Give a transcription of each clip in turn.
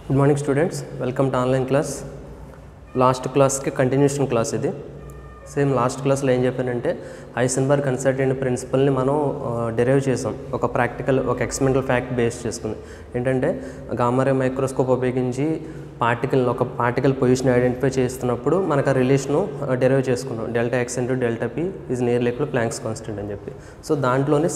Good morning students, welcome to online class. Last క్లాస్కి continuation class ఇది. Same last క్లాస్లో ఏం చెప్పానంటే హైసెన్బర్గ్ అన్సర్టెనిటీ ప్రిన్సిపల్ని మనం డెరైవ్ చేసాం ఒక ప్రాక్టికల్ ఒక ఎక్స్పెరిమెంటల్ ఫ్యాక్ట్ బేస్ చేసుకుని. ఏంటంటే గామా రే మైక్రోస్కోప్ ఉపయోగించి ఒక పార్టికల్ పొజిషన్ ఐడెంటిఫై చేస్తున్నప్పుడు మనకు ఆ రిలేషను డెరైవ్ చేసుకున్నాం. Delta x into delta P is nearly equal planks constant అని చెప్పి. సో దాంట్లోనే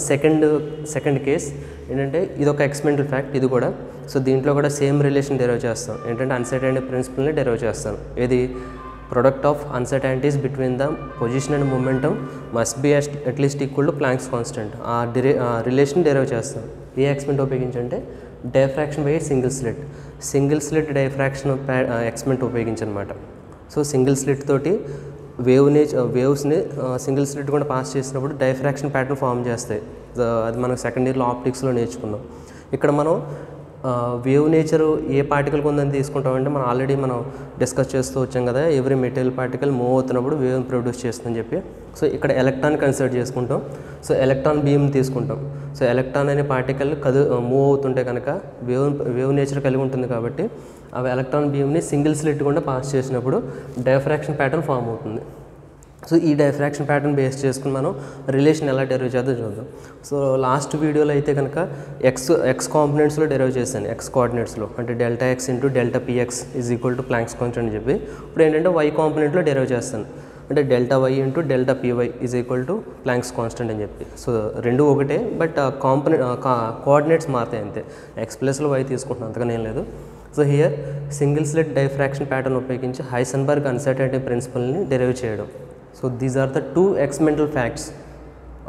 సెకండ్ కేస్ ఏంటంటే ఇది ఒక ఎక్స్పెరిమెంటల్ ఫ్యాక్ట్ ఇది కూడా. సో దీంట్లో కూడా సేమ్ రిలేషన్ డెరైవ్ చేస్తాం. ఏంటంటే అన్సర్టెనిటీ ప్రిన్సిపల్ని డెరైవ్ చేస్తాం. ఇది product of uncertainties between the position and momentum must be at least equal to Planck's constant. Relation derive చేస్తాం. ఏ ఎక్స్పెరిమెంట్ ఉపయోగించంటే diffraction by single slit diffraction experiment ఉపయోగించనమాట. సో సింగిల్ స్లిట్ తోటి వేవ్స్ని సింగిల్ స్లిట్ కూడా pass చేసినప్పుడు diffraction pattern form చేస్తాయి. అది మనం సెకండ్ ఇయర్లో ఆప్టిక్స్లో నేర్చుకున్నాం. ఇక్కడ మనం వేవ్ నేచరు ఏ పార్టికల్కి ఉందని తీసుకుంటామంటే మనం ఆల్రెడీ డిస్కస్ చేస్తూ వచ్చాం కదా, ఎవ్రీ మెటీరియల్ పార్టికల్ మూవ్ అవుతున్నప్పుడు వేవ్ని ప్రొడ్యూస్ చేస్తుందని చెప్పి. సో ఇక్కడ ఎలక్ట్రాన్ కన్సిడర్ చేసుకుంటాం. సో ఎలక్ట్రాన్ బీమ్ తీసుకుంటాం. సో ఎలక్ట్రాన్ అనే పార్టికల్ మూవ్ అవుతుంటే కనుక వేవ్ నేచర్ కలిగి ఉంటుంది కాబట్టి అవి ఎలక్ట్రాన్ బీమ్ని సింగిల్ స్లిట్ కూడా పాస్ చేసినప్పుడు డైఫ్రాక్షన్ ప్యాటర్న్ ఫామ్ అవుతుంది. సో ఈ డైఫ్రాక్షన్ ప్యాటర్న్ బేస్ చేసుకుని మనం రిలేషన్ ఎలా డెరైవ్ చేద్దాం చూద్దాం. సో లాస్ట్ వీడియోలో అయితే కనుక ఎక్స్ కాంపోనెంట్స్లో డెరైవ్ చేశాను, ఎక్స్ కోఆర్డినేట్స్లో, అంటే delta x into delta px is equal to Planck's constant అని చెప్పి. ఇప్పుడు ఏంటంటే వై కాంపోనెంట్లో డెరైవ్ చేస్తాను, అంటే delta y into delta py is equal to Planck's constant అని చెప్పి. సో రెండు ఒకటే, బట్ కోఆర్డినేట్స్ మారుతాయి అంతే. ఎక్స్ ప్లస్లో వై తీసుకుంటున్నాను, అంతగానే ఏం లేదు. So here single slit diffraction pattern ఉపయోగించి హైసెన్బర్గ్ అన్సర్టెనిటీ ప్రిన్సిపల్ని డెరైవ్ చేయడం. So these are the two experimental facts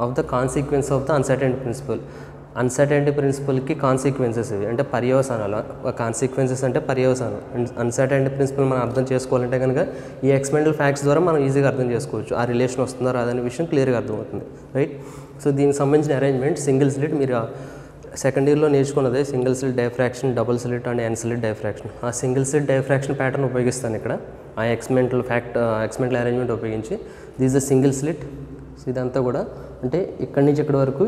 of the consequence of the uncertainty principle. Uncertainty ప్రిన్సిపల్కి కాన్సిక్వెన్సెస్ ఇవి, అంటే పర్యవసానాలు. కాన్సిక్వెన్సెస్ అంటే పర్యవసానం. అన్సర్టెనిటీ ప్రిన్సిపల్ మనం అర్థం చేసుకోవాలంటే కనుక ఈ ఎక్స్పెరిమెంటల్ ఫ్యాక్ట్స్ ద్వారా మనం ఈజీగా అర్థం చేసుకోవచ్చు. ఆ రిలేషన్ వస్తుందా రాదనే విషయం క్లియర్గా అర్థమవుతుంది, రైట్. సో దీనికి సంబంధించిన అరేంజ్మెంట్ సింగిల్ స్లిట్ మీరు సెకండ్ ఇయర్లో నేర్చుకున్నదే. Single slit diffraction, double slit and N slit diffraction. ఆ సింగిల్ స్లిట్ డైఫ్రాక్షన్ ప్యాటర్న్ ఉపయోగిస్తాను ఇక్కడ ఆ ఎక్స్పెరిమెంటల్ అరేంజ్మెంట్ ఉపయోగించి. This the single slit. ఇదంతా కూడా అంటే ఇక్కడి నుంచి ఇక్కడి వరకు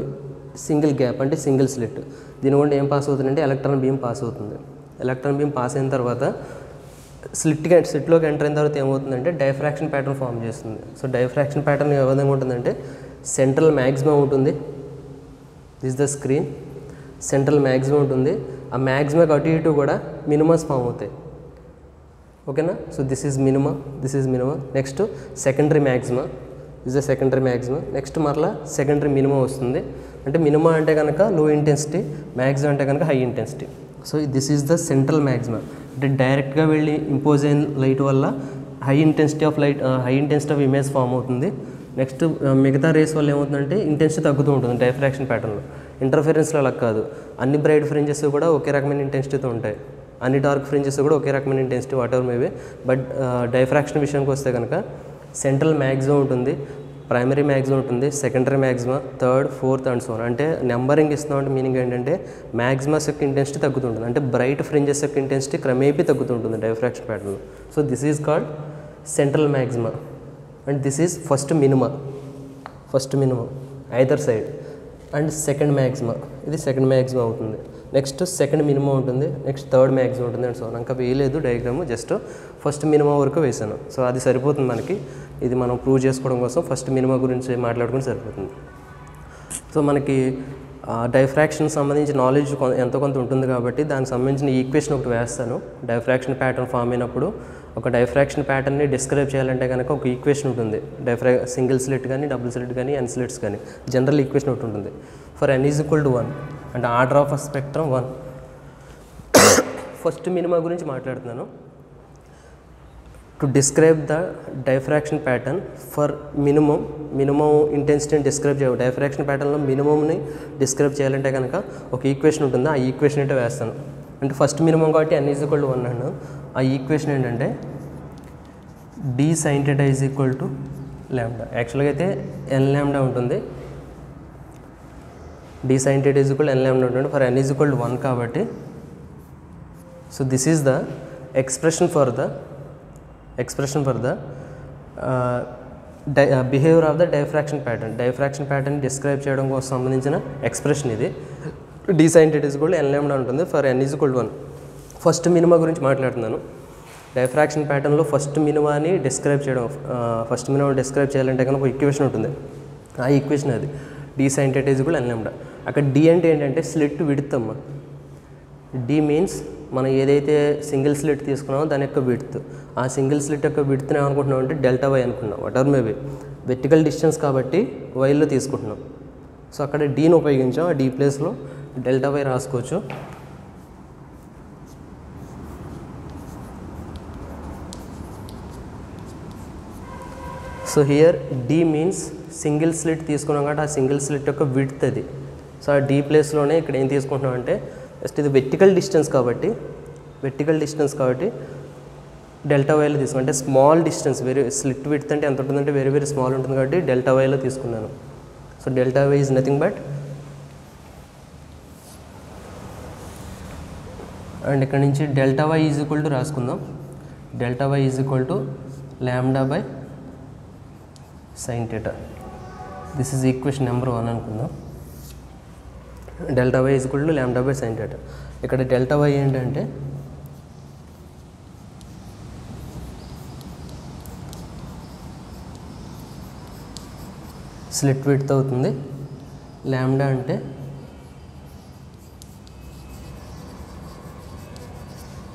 సింగిల్ గ్యాప్, అంటే సింగిల్ స్లిట్. దీని గుండా ఏం పాస్ అవుతుందంటే ఎలక్ట్రాన్ బీమ్ పాస్ అవుతుంది. ఎలక్ట్రాన్ బీమ్ పాస్ అయిన తర్వాత స్లిట్లోకి ఎంటర్ అయిన తర్వాత ఏమవుతుందంటే డైఫ్రాక్షన్ ప్యాటర్న్ ఫామ్ చేస్తుంది. సో డైఫ్రాక్షన్ ప్యాటర్న్ ఏ విధంగా ఉంటుందంటే సెంట్రల్ మ్యాక్సిమం ఉంటుంది. This the screen central maximum ఉంటుంది. ఆ మ్యాక్సిమం అటు ఇటు కూడా మినిమమ్స్ ఫామ్ అవుతాయి, ఓకేనా. So this is minima. Next secondary మ్యాక్సిమా, is the secondary మ్యాక్సిమా. Next మరలా సెకండరీ మినిమం వస్తుంది. అంటే మినిమా అంటే కనుక లో ఇంటెన్సిటీ, మ్యాక్సిమం అంటే కనుక high intensity. So this is the central maxima. అంటే డైరెక్ట్గా వెళ్ళి ఇంపోజ్ అయిన లైట్ వల్ల high intensity of image form అవుతుంది. నెక్స్ట్ మిగతా రేస్ వల్ల ఏమవుతుందంటే ఇంటెన్సిటీ తగ్గుతూ ఉంటుంది డైఫ్రాక్షన్ ప్యాటర్న్లో. ఇంటర్ఫరెన్స్లో అలా కాదు, అన్ని బ్రైట్ ఫ్రింజెస్ కూడా ఒకే రకమైన ఇంటెన్సిటీతో ఉంటాయి, అన్ని డార్క్ ఫ్రింజెస్ కూడా ఒకే రకమైన intensity what ever maybe. But diffraction విషయానికి వస్తే కనుక సెంట్రల్ మ్యాక్సిమం ఉంటుంది, ప్రైమరీ మ్యాక్సిమం ఉంటుంది, secondary మ్యాక్సిమా, third, fourth and so on. అంటే నెంబరింగ్ ఇస్తున్నామంటే మీనింగ్ ఏంటంటే మ్యాక్సిమస్ యొక్క ఇంటెన్సిటీ తగ్గుతుంటుంది, అంటే బ్రైట్ ఫ్రింజెస్ యొక్క ఇంటెన్సిటీ క్రమేపీ తగ్గుతుంటుంది డైఫ్రాక్షన్ ప్యాటర్న్లో. So this is called central మ్యాక్సిమా and this is first minimum either side. And second మ్యాక్సిమా, ఇది సెకండ్ మ్యాక్సిమా అవుతుంది. నెక్స్ట్ సెకండ్ మినిమం ఉంటుంది, నెక్స్ట్ థర్డ్ మ్యాక్సిమం ఉంటుంది అండ్ సో ఇంకా వేయలేదు డయాగ్రాము, జస్ట్ ఫస్ట్ మినిమం వరకు వేసాను. సో అది సరిపోతుంది మనకి. ఇది మనం ప్రూవ్ చేసుకోవడం కోసం ఫస్ట్ మినిమం గురించి మాట్లాడుకుంటే సరిపోతుంది. సో మనకి డైఫ్రాక్షన్ సంబంధించి నాలెడ్జ్ ఎంతో కొంత ఉంటుంది కాబట్టి దానికి సంబంధించిన ఈక్వేషన్ ఒకటి వేస్తాను. డైఫ్రాక్షన్ ప్యాటర్న్ ఫామ్ అయినప్పుడు ఒక డైఫ్రాక్షన్ ప్యాటర్న్ని డిస్క్రైబ్ చేయాలంటే కనుక ఒక ఈక్వేషన్ ఉంటుంది. సింగిల్ స్లిట్ కానీ, డబుల్ స్లిట్ కానీ, ఎన్ స్లిట్స్ కానీ జనరల్ ఈక్వేషన్ ఒకటి ఉంటుంది. For n is equal to 1 అంటే order of a spectrum 1. First minima గురించి మాట్లాడుతున్నాను. To describe the diffraction pattern for minimum ఇంటెన్సిటీని డిస్క్రైబ్ చేయాలి. డైఫ్రాక్షన్ ప్యాటర్న్లో మినిమంని డిస్క్రైబ్ చేయాలంటే కనుక ఒక ఈక్వేషన్ ఉంటుంది. ఆ ఈక్వేషన్ అయితే వేస్తాను. అంటే ఫస్ట్ మినిమం కాబట్టి n ఈజ్ ఈక్వల్ టు 1 అన్నాను. ఆ ఈక్వేషన్ ఏంటంటే d sin theta is equal to lambda. యాక్చువల్గా అయితే n లాంబ్డా ఉంటుంది. d sin theta is equal n lambda ఉంటుంది for n is equal to 1 కాబట్టి. So this is the expression for the behaviour of the diffraction pattern describe చేయడం కోసం సంబంధించిన expression ఇది. d sin theta is equal to n lambda ఉంటుంది for n is equal to 1. First minima గురించి మాట్లాడుతున్నాను. Diffraction ప్యాటర్న్లో first మినిమాని describe చేయడం, first minima describe చేయాలంటే కనుక ఒక ఈక్వేషన్ ఉంటుంది. ఆ ఈక్వేషన్ అది d sin theta is equal to n lambda. అక్కడ d అంటే ఏంటంటే స్లిట్ విడ్త్ అమ్మ. d మీన్స్ మనం ఏదైతే సింగిల్ స్లిట్ తీసుకున్నామో దాని యొక్క విడ్త్. ఆ సింగిల్ స్లిట్ యొక్క విడ్త్ని ఏమనుకుంటున్నాం అంటే డెల్టా వై అనుకున్నాం. What or maybe vertical distance కాబట్టి వైలో తీసుకుంటున్నాం. సో అక్కడ డీని ఉపయోగించాం. ఆ d ప్లేస్లో డెల్టా వై రాసుకోవచ్చు. So here d means single slit తీసుకున్నాం కాబట్టి ఆ సింగిల్ స్లిట్ యొక్క విడ్త్ అది. సో ఆ d ప్లేస్లోనే ఇక్కడ ఏం తీసుకుంటున్నాం అంటే జస్ట్ ఇది వెర్టికల్ డిస్టెన్స్ కాబట్టి డెల్టా వైలో తీసుకున్నాం. అంటే small distance, very slit width అంటే ఎంత ఉంటుందంటే వెరీ వెరీ స్మాల్ ఉంటుంది కాబట్టి డెల్టా వైలో తీసుకున్నాను. So delta Y is nothing but, and ఇక్కడ నుంచి delta Y is equal to రాసుకుందాం. Delta Y is equal to lambda by sin theta. This is equation number 1 అనుకుందాం. Delta Y is equal to lambda by sin theta. ఇక్కడ delta Y ఏంటంటే slit width అవుతుంది. Lambda అంటే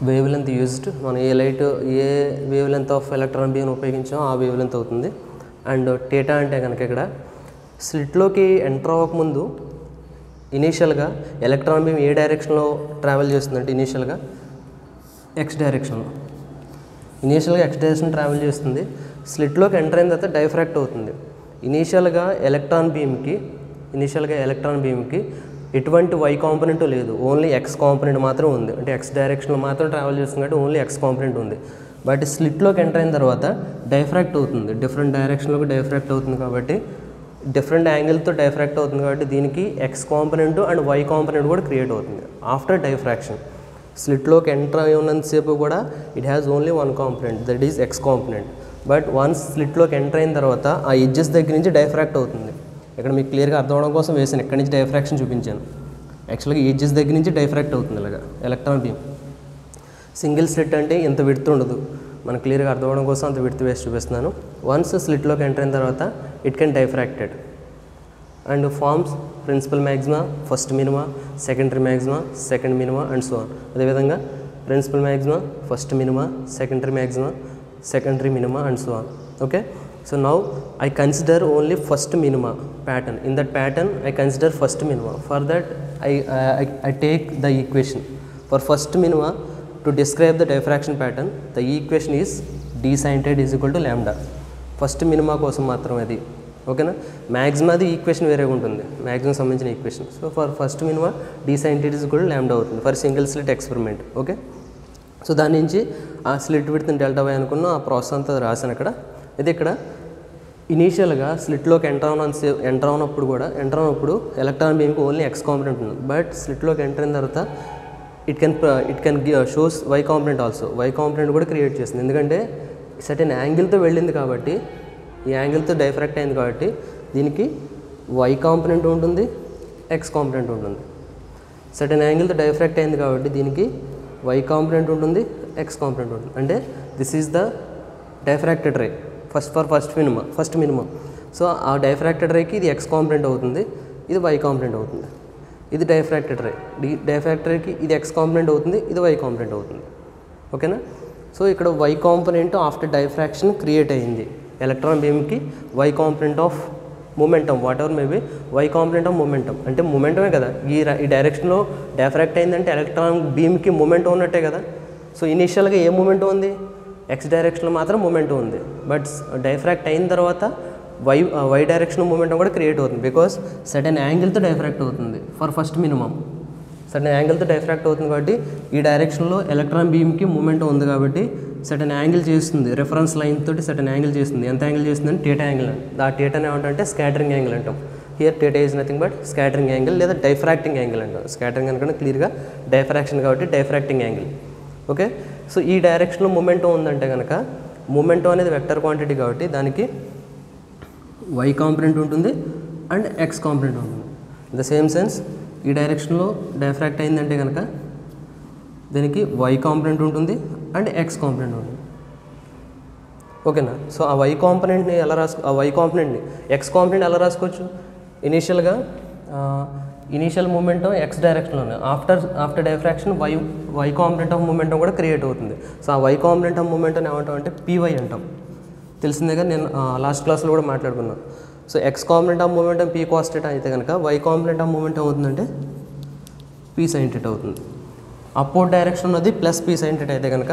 wavelength used, మనం ఏ wavelength of electron beam ఉపయోగించామో ఆ wavelength అవుతుంది. అండ్ టేటా అంటే కనుక ఇక్కడ స్లిట్లోకి ఎంటర్ అవ్వకముందు ఇనీషియల్గా ఎలక్ట్రాన్ బీమ్ ఏ డైరెక్షన్లో ట్రావెల్ చేస్తుందంటే ఇనీషియల్గా ఎక్స్ డైరెక్షన్లో ట్రావెల్ చేస్తుంది. స్లిట్లోకి ఎంటర్ అయిన తర్వాత డైఫ్రాక్ట్ అవుతుంది. ఇనీషియల్గా ఎలక్ట్రాన్ బీమ్కి ఎటువంటి వై కాంపోనెంట్ లేదు, ఓన్లీ ఎక్స్ కాంపోనెంట్ మాత్రం ఉంది. అంటే ఎక్స్ డైరెక్షన్లో మాత్రం ట్రావెల్ చేస్తుంది కాబట్టి ఓన్లీ ఎక్స్ కాంపోనెంట్ ఉంది. బట్ స్లిట్లోకి ఎంటర్ అయిన తర్వాత డైఫ్రాక్ట్ అవుతుంది, డిఫరెంట్ డైరెక్షన్లోకి డైఫ్రాక్ట్ అవుతుంది కాబట్టి డిఫరెంట్ యాంగిల్తో డైఫ్రాక్ట్ అవుతుంది కాబట్టి దీనికి X component and Y component కూడా క్రియేట్ అవుతుంది ఆఫ్టర్ డైఫ్రాక్షన్. స్లిట్లోకి ఎంటర్ అయి ఉన్నంతసేపు కూడా it has only one component, that is X component. But once స్లిట్లోకి ఎంటర్ అయిన తర్వాత ఆ ఎడ్జెస్ దగ్గర నుంచి డైఫ్రాక్ట్ అవుతుంది. ఇక్కడ మీకు క్లియర్గా అర్థం అవడం కోసం వేసాను, ఎక్కడి నుంచి డైఫ్రాక్షన్ చూపించాను. యాక్చువల్గా ఎడ్జెస్ దగ్గర నుంచి డైఫ్రాక్ట్ అవుతుంది ఇలాగా ఎలక్ట్రాన్ బీమ్. సింగిల్ స్లిట్ అంటే ఇంత విడ్త్ ఉండదు, మనకు క్లియర్గా అర్థం అవడం కోసం అంత విడ్త్ వేసి చూపిస్తున్నాను. వన్స్ స్లిట్లోకి ఎంటర్ అయిన తర్వాత it can diffracted and forms principal maxima, first minima, secondary maxima, second minima and so on. అదేవిధంగా principal maxima, first minima, secondary maxima, secondary minima and so on. Okay, so now I consider only first minima pattern. In that pattern I consider first minima. For that I take the equation for first minima to describe the diffraction pattern. The equation is d sin theta is equal to lambda. First minima కోసం మాత్రమే అది. ఓకేనా, మ్యాక్సిమా అది equation వేరేగా ఉంటుంది, maximum సంబంధించిన equation. So for first minima d sin theta is equal to lambda అవుతుంది for single slit experiment. Okay, so దాని నుంచి ఆ స్లిట్ విడ్త్ డెల్టా వై అనుకున్నాం, ఆ ప్రాసెస్ అంతా రాశాను అక్కడ. అయితే ఇక్కడ ఇనీషియల్గా స్లిట్లోకి ఎంటర్ అవునప్పుడు ఎలక్ట్రాన్ బీమ్కి ఓన్లీ ఎక్స్ కాంపోనెంట్ ఉంది. బట్ స్లిట్లోకి ఎంటర్ అయిన తర్వాత it can shows Y component also. Y component కూడా క్రియేట్ చేస్తుంది, ఎందుకంటే సర్టెన్ యాంగిల్తో వెళ్ళింది కాబట్టి, ఈ యాంగిల్తో డైఫ్రాక్ట్ అయింది కాబట్టి దీనికి వై కాంపోనెంట్ ఉంటుంది, ఎక్స్ కాంపోనెంట్ ఉంటుంది. సర్టెన్ యాంగిల్తో డైఫ్రాక్ట్ అయింది కాబట్టి దీనికి వై కాంపోనెంట్ ఉంటుంది, ఎక్స్ కాంపోనెంట్ ఉంటుంది. అంటే this is the diffracted ray first minimum. So ఆ డైఫ్రాక్టెడ్ రేకి ఇది ఎక్స్ కాంపోనెంట్ అవుతుంది, ఇది వై కాంపోనెంట్ అవుతుంది. ఇది డైఫ్రాక్టెడ్ రేకి ఇది ఎక్స్ కాంపోనెంట్ అవుతుంది, ఇది వై కాంపోనెంట్ అవుతుంది. ఓకేనా, సో ఇక్కడ Y component after diffraction create అయ్యింది. ఎలక్ట్రాన్ బీమ్కి Y component of momentum, whatever maybe Y component of momentum. అంటే మొమెంటమే కదా, ఈ డైరెక్షన్లో డైఫ్రాక్ట్ అయిందంటే ఎలక్ట్రాన్ బీమ్కి మొమెంటం ఉన్నట్టే కదా. సో ఇనీషియల్గా ఏ మొమెంటం ఉంది, ఎక్స్ డైరెక్షన్లో మాత్రం మొమెంటం ఉంది. బట్ డైఫ్రాక్ట్ అయిన తర్వాత వై డైరెక్షన్ మొమెంటం కూడా క్రియేట్ అవుతుంది, బికాస్ సర్టెన్ యాంగిల్తో డైఫ్రాక్ట్ అవుతుంది ఫర్ ఫస్ట్ మినిమం. సర్టెన్ యాంగిల్తో డైఫ్రాక్ట్ అవుతుంది కాబట్టి ఈ డైరెక్షన్లో ఎలక్ట్రాన్ బీమ్కి మూమెంట్ ఉంది కాబట్టి సర్టెన్ యాంగిల్ చేస్తుంది, రెఫరెన్స్ లైన్ తోటి సర్టెన్ యాంగిల్ చేస్తుంది. ఎంత యాంగిల్ చేస్తుంది అంటే థీటా యాంగిల్. ఆ థీటాని ఏమంటే స్కాటరింగ్ యాంగిల్ అంటాం. Here theta is nothing but scattering angle లేదా డైఫ్రాక్టింగ్ యాంగిల్ అంటాం. స్కాటరింగ్ అనుకుంటే క్లియర్గా డైఫ్రాక్షన్ కాబట్టి డైఫ్రాక్టింగ్ యాంగిల్. ఓకే, సో ఈ డైరెక్షన్లో మూమెంటం ఉందంటే కనుక మూమెంటం అనేది వెక్టర్ క్వాంటిటీ కాబట్టి దానికి వై కాంపోనెంట్ ఉంటుంది అండ్ ఎక్స్ కాంపోనెంట్ ఉంటుంది. ఇన్ ద సేమ్ సెన్స్ ఈ డైరెక్షన్లో డైఫ్రాక్ట్ అయిందంటే కనుక దీనికి y కాంపోనెంట్ ఉంటుంది అండ్ x కాంపోనెంట్ ఉంటుంది. ఓకేనా? సో ఆ y కాంపోనెంట్ని ఎలా ఆ y కాంపోనెంట్ని x కాంపోనెంట్ ఎలా రాసుకోవచ్చు? ఇనీషియల్గా ఇనీషియల్ మూమెంటం x డైరెక్షన్లోనే, after diffraction y component of momentum కూడా క్రియేట్ అవుతుంది. సో ఆ y కాంపోనెంట్ ఆఫ్ మూమెంటం ఏమంటాం అంటే py అంటాం. తెలిసిందేగా, నేను లాస్ట్ క్లాస్లో కూడా మాట్లాడుకున్నాను. So x component of momentum p cos θ అయితే కనుక y కాంపోనెంట్ ఆఫ్ మూమెంటం అవుతుందంటే p sin θ అవుతుంది. అప్వర్డ్ డైరెక్షన్ ఉన్నది ప్లస్ p sin θ అయితే కనుక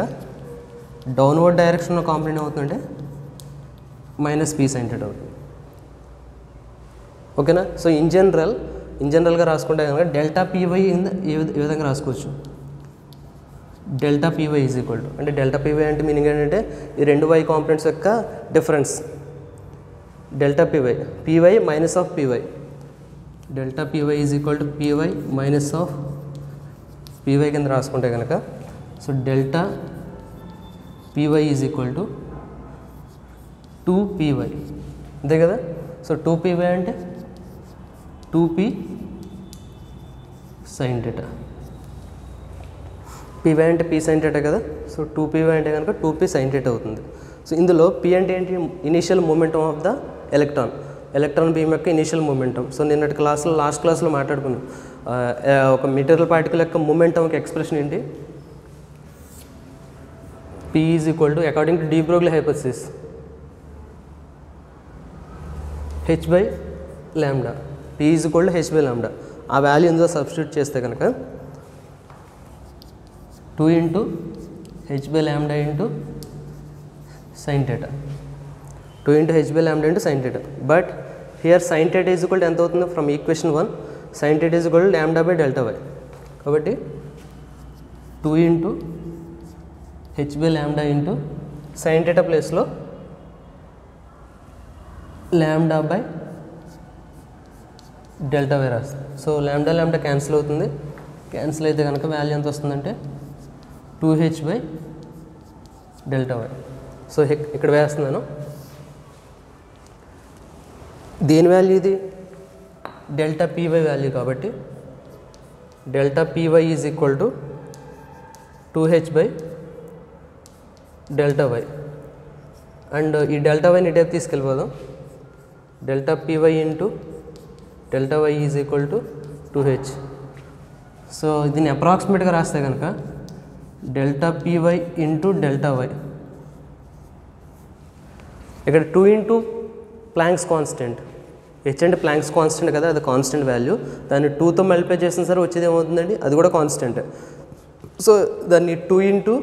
డౌన్వర్డ్ డైరెక్షన్ కాంపోనెంట్ అవుతుందంటే మైనస్ p sin θ అవుతుంది. ఓకేనా? సో ఇన్ జనరల్గా రాసుకుంటే కనుక డెల్టా py ఈ విధంగా రాసుకోవచ్చు. Delta py is equal to, అంటే డెల్టా py అంటే మీనింగ్ ఏంటంటే ఈ రెండు y కాంపోనెంట్స్ యొక్క difference. Delta py minus of py, delta py is equal to py minus of py కింద రాసుకుంటే కనుక so delta py is equal to 2py, అంతే కదా? సో 2py అంటే 2p sin θ, py అంటే p sin θ కదా. So 2py అంటే కనుక 2p sin θ అవుతుంది. సో ఇందులో p అంటే ఏంటి? Initial momentum of the electron beam యొక్క ఇనీషియల్ మూమెంటం. సో నిన్నటి క్లాస్లో లాస్ట్ క్లాస్లో మాట్లాడుకున్నాం. ఒక మెటీరియల్ పార్టికల్ యొక్క మూమెంటంకి ఎక్స్ప్రెషన్ ఏంటి? p is equal to according to de Broglie hypothesis h by lambda, p is equal to h by lambda. ఆ వాల్యూ ఇందులో సబ్స్టిట్యూట్ చేస్తే కనుక 2 into h by lambda into sin θ, 2 into h by lambda into sin θ. But here sin θ is equal to ఎంత అవుతుంది? From equation 1 sin θ is equal to lambda by delta y. కాబట్టి 2 into h by lambda into sin θ ప్లేస్లో lambda by delta Y రాస్తుంది. So lambda cancel అవుతుంది. Cancel అయితే కనుక value ఎంత వస్తుందంటే 2h by delta why. So ఇక్కడ వేస్తున్నాను. దేని వాల్యూ ఇది? Delta py value. కాబట్టి delta py is equal to 2h by delta Y. And ఈ డెల్టా వైని ఇటైపు తీసుకెళ్ళిపోదాం. Delta py into delta Y is equal to 2h. So దీన్ని అప్రాక్సిమేట్గా రాస్తే కనుక delta py into delta Y, ఇక్కడ 2 ఇంటూ ప్లాంక్స్ కాన్స్టెంట్, h అంటే ప్లాంక్స్ కాన్స్టెంట్ కదా, అది కాన్స్టెంట్ వాల్యూ. దాన్ని 2తో మల్టిప్లై చేసిన సరే వచ్చేది ఏమవుతుందండి? అది కూడా కాన్స్టెంట్. సో దాన్ని 2 ఇంటూ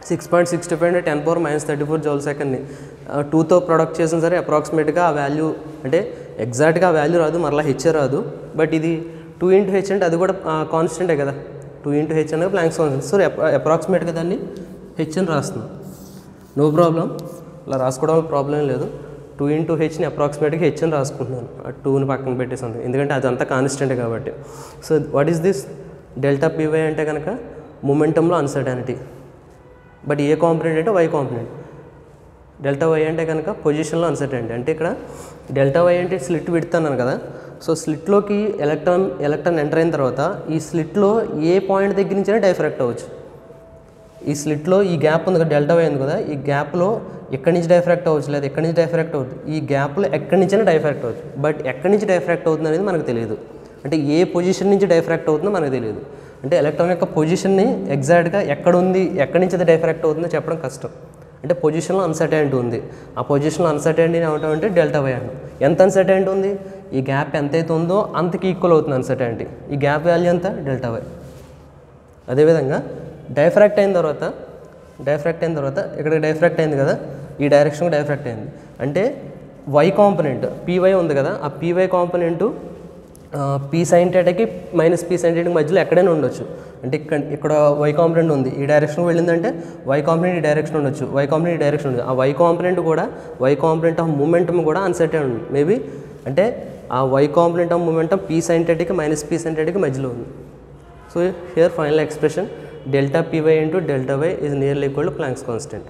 6.65 అంటే 10⁻−34 జౌల్ సెకండ్ని 2తో ప్రొడక్ట్ చేసిన సరే అప్రాక్సిమేట్గా ఆ వాల్యూ, అంటే ఎగ్జాక్ట్గా ఆ వాల్యూ రాదు, మరలా హెచ్ రాదు. బట్ ఇది 2 ఇంటూ హెచ్ అంటే అది కూడా కాన్స్టెంటే కదా, 2 ఇంటూ హెచ్ అనేది ప్లాంక్స్ కాన్స్టెంట్. సో అప్రాక్సిమేట్గా దాన్ని హెచ్ అని రాస్తున్నాం. నో ప్రాబ్లం, అలా రాసుకోవడం ప్రాబ్లం లేదు. 2 ఇంటూ హెచ్ని అప్రాక్సిమేట్గా హెచ్ అని రాసుకుంటున్నాను, ఆ 2ని పక్కన పెట్టేసాను ఎందుకంటే అదంతా కాన్స్టెంటే కాబట్టి. So what is this? Delta py అంటే కనుక మూమెంటంలో అన్సర్టానిటీ. బట్ ఏ కాంపోనెంట్ అంటే y కాంపోనెంట్. డెల్టా వై అంటే కనుక పొజిషన్లో అన్సర్టెంటీ. అంటే ఇక్కడ డెల్టా వై అంటే స్లిట్ విడుతున్నాను కదా. సో స్లిట్లోకి ఎలక్ట్రాన్ ఎంటర్ అయిన తర్వాత ఈ స్లిట్లో ఏ పాయింట్ దగ్గర నుంచైనా డైఫ్రాక్ట్ అవ్వచ్చు. ఈ స్లిట్లో ఈ గ్యాప్ ఉంది కదా, డెల్టా వై ఉంది కదా, ఈ గ్యాప్లో ఎక్కడి నుంచి డైఫ్రాక్ట్ అవ్వచ్చు, లేదా ఎక్కడి నుంచి డైఫ్రాక్ట్ అవుతుంది, ఈ గ్యాప్లో ఎక్కడి నుంచైనా డైఫ్రాక్ట్ అవ్వచ్చు. బట్ ఎక్కడి నుంచి డైఫ్రాక్ట్ అవుతుంది అనేది మనకు తెలియదు. అంటే ఏ పొజిషన్ నుంచి డైఫ్రాక్ట్ అవుతుందో మనకు తెలియదు. అంటే ఎలక్ట్రాన్ యొక్క పొజిషన్ని ఎగ్జాక్ట్గా ఎక్కడ ఉంది, ఎక్కడి నుంచి అది డైఫ్రాక్ట్ అవుతుందో చెప్పడం కష్టం. అంటే పొజిషన్లో అన్సర్టెంటీ ఉంది. ఆ పొజిషన్లో అన్సర్టెంటీని ఏమంటామంటే డెల్టా వై అంటాం. ఎంత అన్సర్టెంటీ ఉంది? ఈ గ్యాప్ ఎంతైతే ఉందో అంతకి ఈక్వల్ అవుతుంది అన్సర్టెంటీ. ఈ గ్యాప్ వాల్యూ ఎంత? Delta Y. అదేవిధంగా డైఫ్రాక్ట్ అయిన తర్వాత ఇక్కడ డైఫ్రాక్ట్ అయింది కదా, ఈ డైరెక్షన్కి డైఫ్రాక్ట్ అయింది. అంటే వై కాంపోనెంట్ py ఉంది కదా, ఆ py కాంపోనెంట్ p sin θకి మైనస్ p sin θకి మధ్యలో ఎక్కడైనా ఉండొచ్చు. అంటే ఇక్కడ y కాంపోనెంట్ ఉంది, ఈ డైరెక్షన్కి వెళ్ళిందంటే y కాంపోనెంట్ ఈ డైరెక్షన్ ఉండొచ్చు, y కాంపోనెంట్ ఈ డైరెక్షన్ ఉంది. ఆ y కాంపోనెంట్ కూడా y కాంపోనెంట్ ఆఫ్ మూమెంటం కూడా అన్సర్టెన్ ఉంది మేబీ. అంటే ఆ y component of momentum p sin θకి మైనస్ p sin θకి మధ్యలో ఉంది. So here final expression delta py into delta Y is nearly equal to Planck's constant.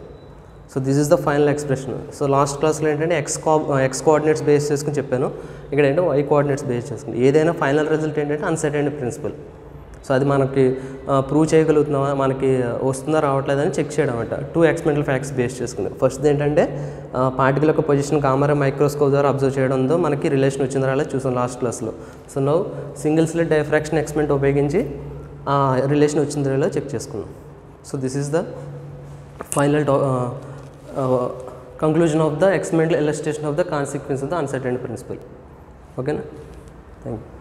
So this is the final expression. So last క్లాస్లో ఏంటంటే X coordinates base చేసుకుని చెప్పాను, ఇక్కడ ఏంటంటే వై కోఆర్డినేట్స్ బేస్ చేసుకుని. ఏదైనా ఫైనల్ రిజల్ట్ ఏంటంటే uncertainty principal. So అది మనకి ప్రూవ్ చేయగలుగుతున్నామా, మనకి వస్తుందా రావట్లేదని చెక్ చేయడం అనమాట. 2 ఎక్స్పెరిమెంటల్ ఫ్యాక్ట్స్ బేస్ చేసుకుంది. ఫస్ట్ ఏంటంటే పార్టికల్ యొక్క పొజిషన్ కెమెరా మైక్రోస్కోప్ ద్వారా అబ్జర్వ్ చేయడంతో మనకి రిలేషన్ వచ్చిందా రాలేదు చూసాం లాస్ట్ క్లాస్లో. So now single slit diffraction experiment ఉపయోగించి ఆ రిలేషన్ వచ్చిందో లేదో చెక్ చేసుకున్నాం. So this is the final conclusion of the experimental illustration of the consequence of the uncertainty principle. Okay na? Thank you.